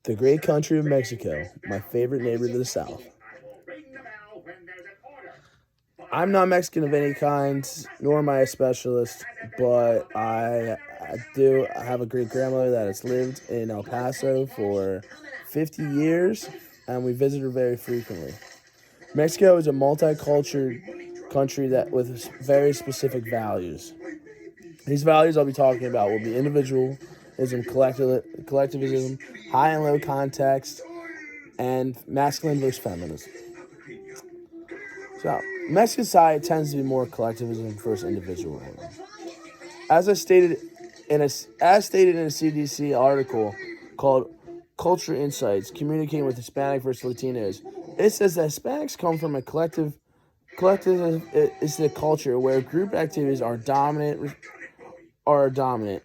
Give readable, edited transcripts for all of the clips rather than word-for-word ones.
The great country of Mexico, my favorite neighbor to the south. I'm not Mexican of any kind, nor am I a specialist, but I have a great grandmother that has lived in El Paso for 50 years, and we visit her very frequently. Mexico is a multicultural country that with very specific values. These values I'll be talking about will be individualism, collectivism, high and low context, and masculine versus feminism. So, Mexican society tends to be more collectivism versus individualism. As I stated as stated in a CDC article called "Culture Insights: Communicating with Hispanic versus Latinos," it says that Hispanics come from a collective. Collectivism is the culture where group activities are dominant.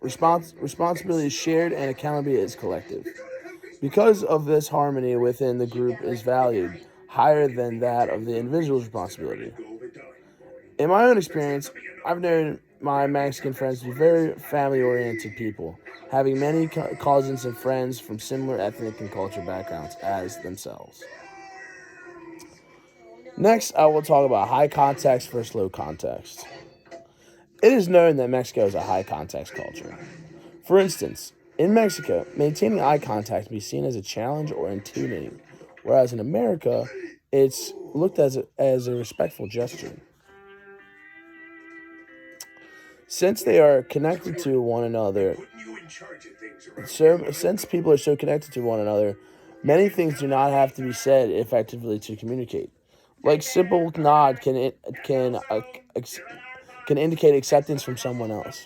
Responsibility is shared and accountability is collective. Because of this, harmony within the group is valued higher than that of the individual's responsibility. In my own experience, I've known my Mexican friends to be very family oriented people, having many cousins and friends from similar ethnic and cultural backgrounds as themselves. Next, I will talk about high context versus low context. It is known that Mexico is a high context culture. For instance, in Mexico, maintaining eye contact can be seen as a challenge or intimidating, whereas in America, it's looked as a respectful gesture. Since they are connected to one another, since people are so connected to one another, many things do not have to be said effectively to communicate. Like simple nod can indicate acceptance from someone else.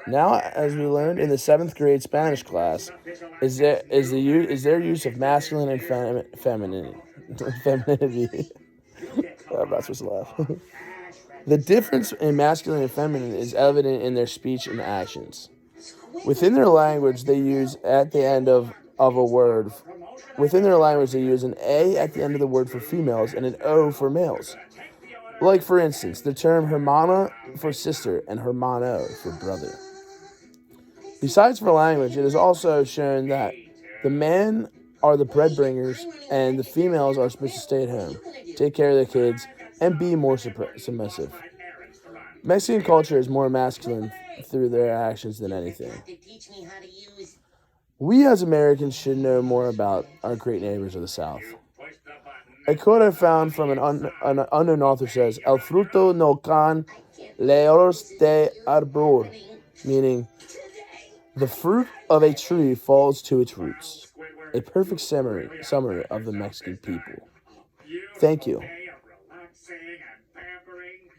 Now, as we learned in the seventh grade Spanish class, is their use of masculine and femininity. Femininity. I'm not supposed to laugh. The difference in masculine and feminine is evident in their speech and actions. Within their language, they use at the end of a word. Within their language, they use an A at the end of the word for females and an O for males. Like, for instance, the term hermana for sister and hermano for brother. Besides for language, it is also shown that the men are the breadbringers and the females are supposed to stay at home, take care of their kids, and be more submissive. Mexican culture is more masculine through their actions than anything. We as Americans should know more about our great neighbors of the South. A quote I found from an unknown author says, "El fruto no can leos de arbor," meaning the fruit of a tree falls to its roots. A perfect summary of the Mexican people. Thank you.